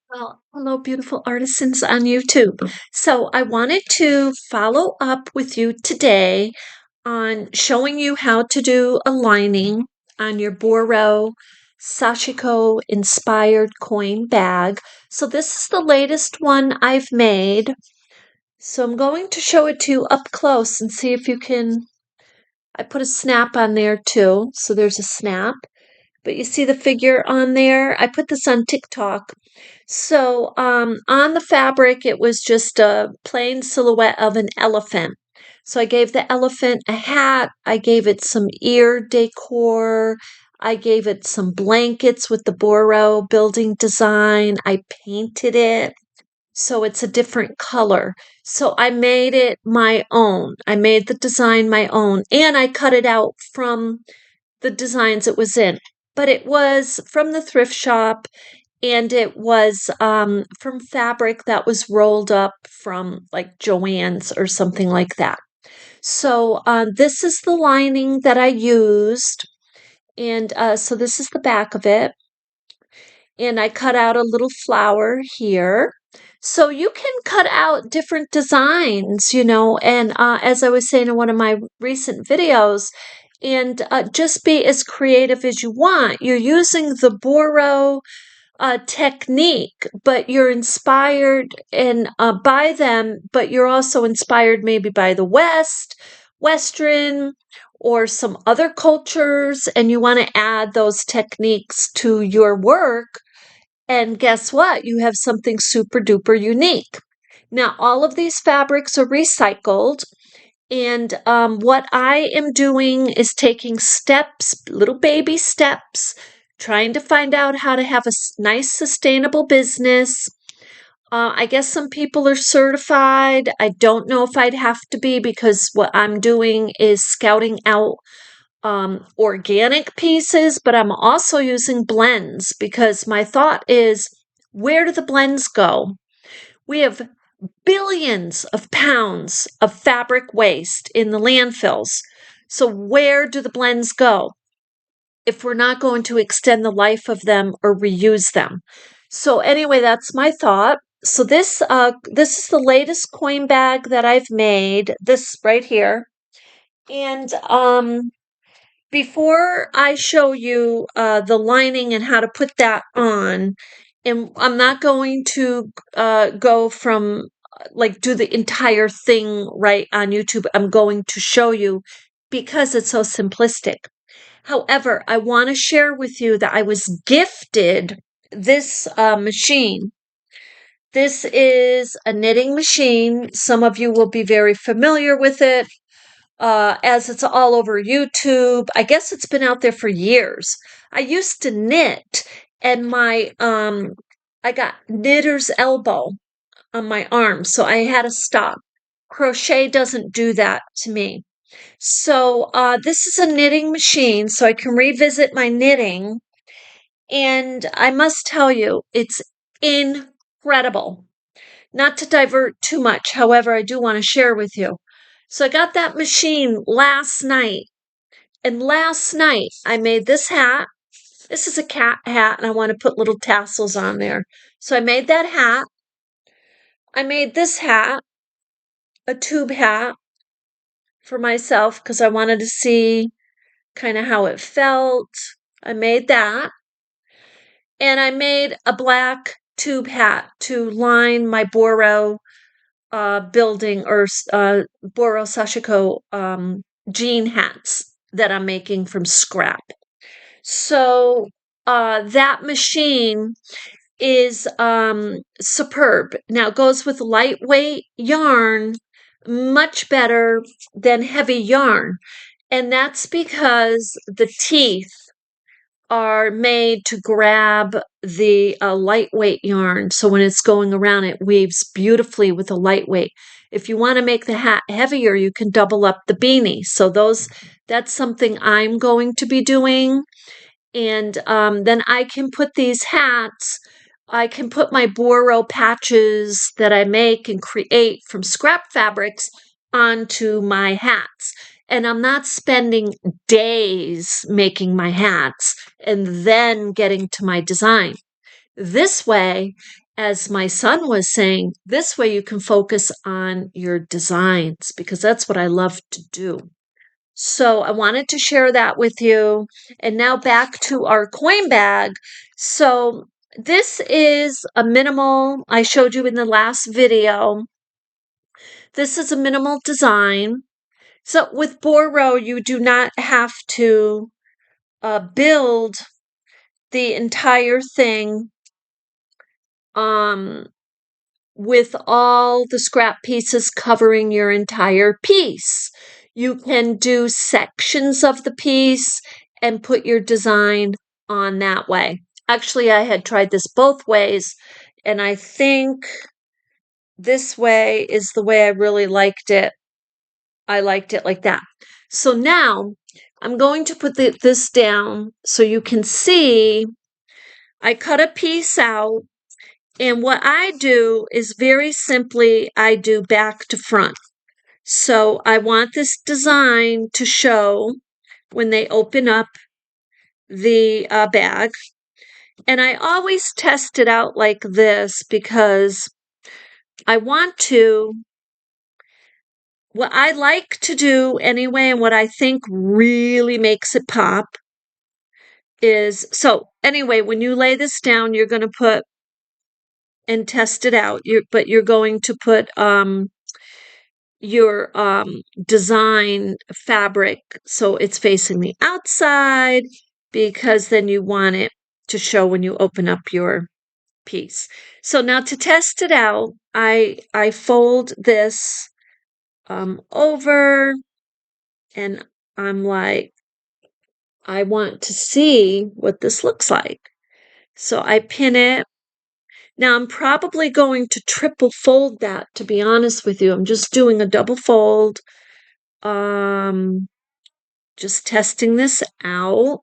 Well, hello, beautiful artisans on YouTube. So, I wanted to follow up with you today on showing you how to do a lining on your Boro Inspired coin bag. So, this is the latest one I've made. So, I'm going to show it to you up close and see if you can. I put a snap on there too. So, there's a snap. But you see the figure on there? I put this on TikTok. So on the fabric, it was just a plain silhouette of an elephant. So I gave the elephant a hat. I gave it some ear decor. I gave it some blankets with the Boro building design. I painted it so it's a different color. So I made it my own. I made the design my own, and I cut it out from the designs it was in. But it was from the thrift shop, and it was from fabric that was rolled up from like Joann's or something like that. So this is the lining that I used, and so this is the back of it. And I cut out a little flower here. So you can cut out different designs, and as I was saying in one of my recent videos, and just be as creative as you want. You're using the Boro technique, but you're inspired and by them, but you're also inspired maybe by the Western, or some other cultures, and you want to add those techniques to your work. And guess what? You have something super duper unique. Now, all of these fabrics are recycled. And what I am doing is taking steps, little baby steps, trying to find out how to have a nice, sustainable business. I guess some people are certified. I don't know if I'd have to be, because what I'm doing is scouting out organic pieces, but I'm also using blends because my thought is, where do the blends go? We have billions of pounds of fabric waste in the landfills. So, where do the blends go if we're not going to extend the life of them or reuse them? So, anyway, that's my thought. So this is the latest coin bag that I've made. This right here, and before I show you the lining and how to put that on, and I'm not going to go from like do the entire thing right on YouTube. I'm going to show you because it's so simplistic. However, I want to share with you that I was gifted this machine. This is a knitting machine. Some of you will be very familiar with it, as it's all over YouTube. I guess it's been out there for years. I used to knit, and I got knitter's elbow on my arm, so I had to stop. Crochet doesn't do that to me. So this is a knitting machine, so I can revisit my knitting, and I must tell you, it's incredible. Not to divert too much, however, I do want to share with you. So I got that machine last night. And last night I made this hat. This is a cat hat, and I want to put little tassels on there. So I made that hat. I made this hat, a tube hat for myself, because I wanted to see kind of how it felt. I made that. And I made a black tube hat to line my Boro building, or Boro Sashiko jean hats that I'm making from scrap. So that machine is superb. Now, it goes with lightweight yarn much better than heavy yarn. And that's because the teeth are made to grab the lightweight yarn. So when it's going around, it weaves beautifully with the lightweight. If you want to make the hat heavier, you can double up the beanie. So that's something I'm going to be doing. And then I can put these hats, I can put my Boro patches that I make and create from scrap fabrics onto my hats. And I'm not spending days making my hats and then getting to my design. This way, as my son was saying, this way you can focus on your designs because that's what I love to do. So I wanted to share that with you. And now back to our coin bag. So this is a minimal, I showed you in the last video. This is a minimal design. So with Boro, you do not have to build the entire thing with all the scrap pieces covering your entire piece. You can do sections of the piece and put your design on that way. Actually, I had tried this both ways, and I think this way is the way I really liked it. I liked it like that. So now I'm going to put this down so you can see I cut a piece out. And what I do is very simply, I do back to front. So I want this design to show when they open up the bag. And I always test it out like this because I want to, what I like to do anyway, and what I think really makes it pop is, so anyway, when you lay this down, you're going to put and test it out. But you're going to put your design fabric so it's facing the outside because then you want it to show when you open up your piece. So now to test it out, I fold this over and I'm like, I want to see what this looks like. So I pin it. Now I'm probably going to triple fold that, to be honest with you. I'm just doing a double fold. Just testing this out.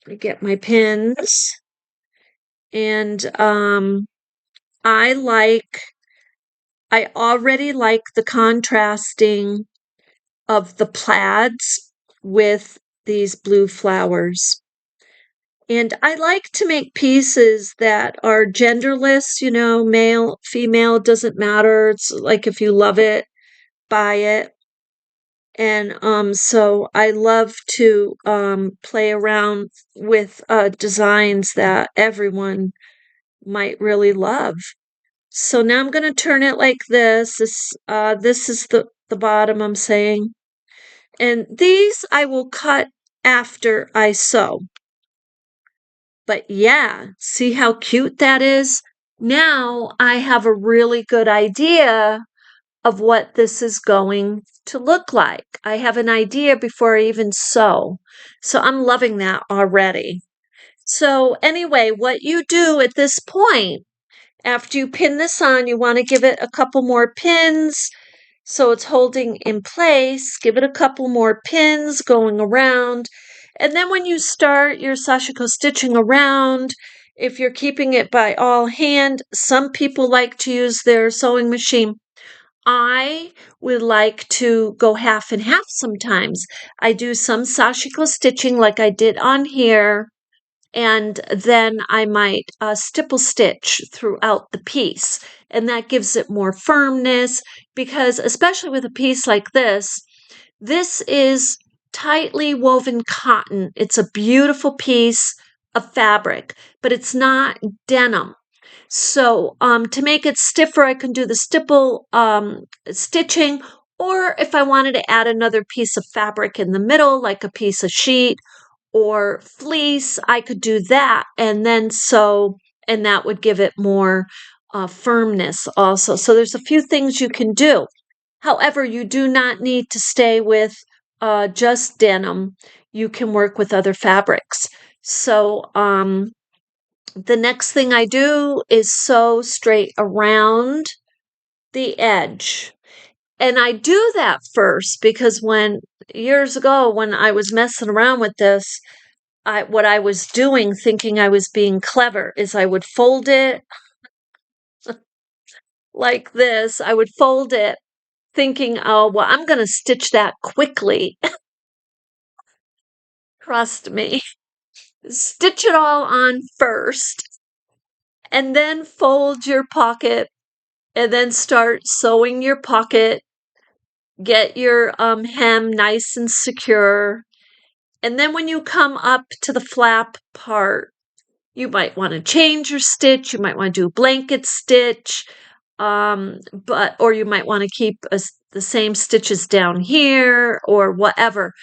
I get my pins. And I already like the contrasting of the plaids with these blue flowers. And I like to make pieces that are genderless, you know, male, female, doesn't matter. It's like if you love it, buy it. And so I love to play around with designs that everyone might really love. So now I'm going to turn it like this. This is the bottom I'm saying. And these I will cut after I sew. But yeah, see how cute that is? Now I have a really good idea of what this is going to look like. I have an idea before I even sew. So I'm loving that already. So anyway, what you do at this point, after you pin this on, you want to give it a couple more pins so it's holding in place. Give it a couple more pins going around. And then when you start your sashiko stitching around, if you're keeping it by all hand, some people like to use their sewing machine. I would like to go half and half sometimes. I do some sashiko stitching like I did on here, and then I might stipple stitch throughout the piece. And that gives it more firmness because, especially with a piece like this is tightly woven cotton. It's a beautiful piece of fabric, but it's not denim. So to make it stiffer, I can do the stipple stitching, or if I wanted to add another piece of fabric in the middle, like a piece of sheet or fleece, I could do that and then sew, and that would give it more firmness also. So there's a few things you can do. However, you do not need to stay with just denim. You can work with other fabrics. So the next thing I do is sew straight around the edge. And I do that first because years ago when I was messing around with this, what I was doing, thinking I was being clever, is I would fold it like this. I would fold it thinking, oh, well, I'm going to stitch that quickly. Trust me. Stitch it all on first And then fold your pocket and then start sewing your pocket. Get your hem nice and secure. And then when you come up to the flap part, you might want to change your stitch. You might want to do a blanket stitch, or you might want to keep the same stitches down here or whatever.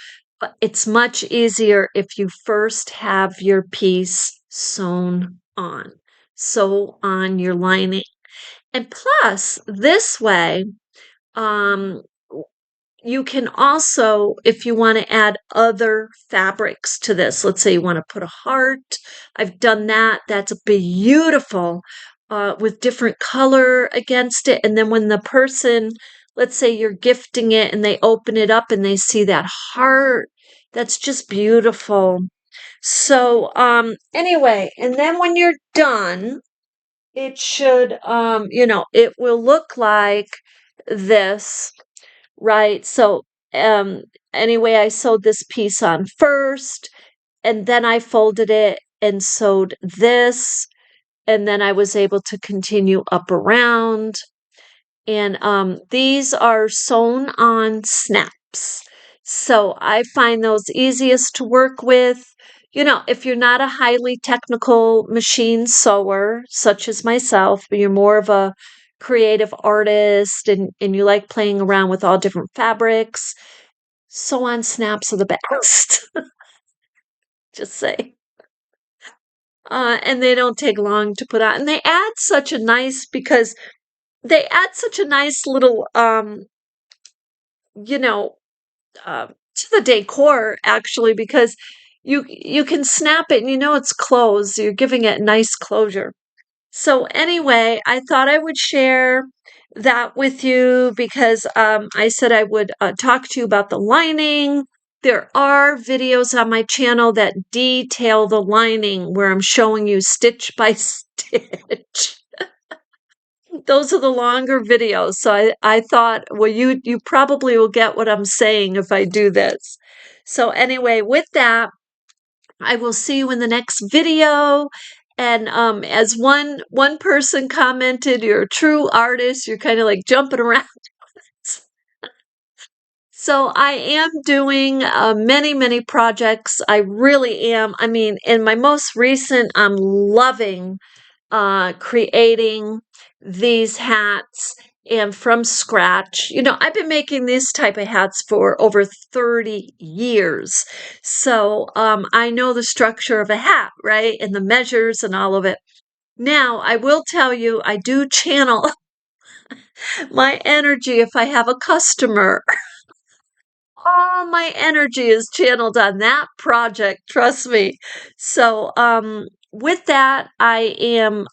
But it's much easier if you first have your piece sewn on. Sew on your lining. And plus, this way, um, you can also, if you want to add other fabrics to this, let's say you want to put a heart. I've done that. That's beautiful with different color against it. And then when the person, let's say you're gifting it and they open it up and they see that heart, that's just beautiful. So anyway, and then when you're done, it should, it will look like this. Right. So, anyway, I sewed this piece on first, and then I folded it and sewed this, and then I was able to continue up around. And these are sewn on snaps. So I find those easiest to work with. If you're not a highly technical machine sewer, such as myself, but you're more of a creative artist and you like playing around with all different fabrics, sew on snaps are the best. Just say. And they don't take long to put on. And they add such a nice, because they add such a nice little, you know, to the decor actually, because you can snap it and it's closed. You're giving it nice closure. So anyway, I thought I would share that with you because I said I would talk to you about the lining. There are videos on my channel that detail the lining where I'm showing you stitch by stitch. Those are the longer videos. So I thought, well, you probably will get what I'm saying if I do this. So anyway, with that, I will see you in the next video. And as one person commented, you're a true artist. You're kind of like jumping around. So I am doing many, many projects. I really am. I mean, in my most recent, I'm loving creating these hats and from scratch. I've been making these type of hats for over 30 years. So I know the structure of a hat, right? And the measures and all of it. Now, I will tell you, I do channel my energy if I have a customer. All my energy is channeled on that project, trust me. So with that, I am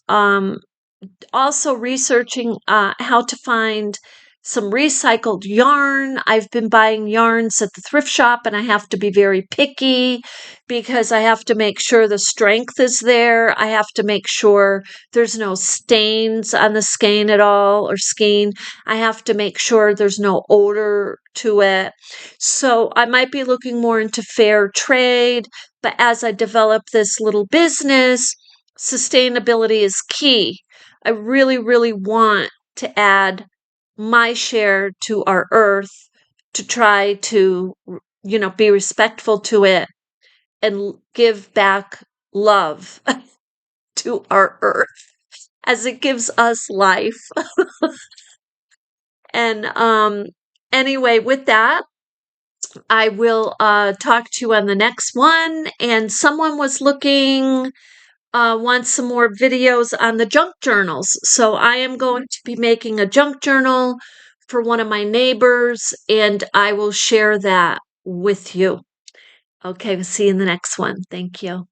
also researching how to find some recycled yarn. I've been buying yarns at the thrift shop and I have to be very picky because I have to make sure the strength is there. I have to make sure there's no stains on the skein at all or skein. I have to make sure there's no odor to it. So I might be looking more into fair trade, but as I develop this little business, sustainability is key. I really, really want to add my share to our earth to try to, be respectful to it and give back love to our earth as it gives us life. And anyway, with that, I will talk to you on the next one. And someone was looking want some more videos on the junk journals. So I am going to be making a junk journal for one of my neighbors, and I will share that with you. Okay, we'll see you in the next one. Thank you.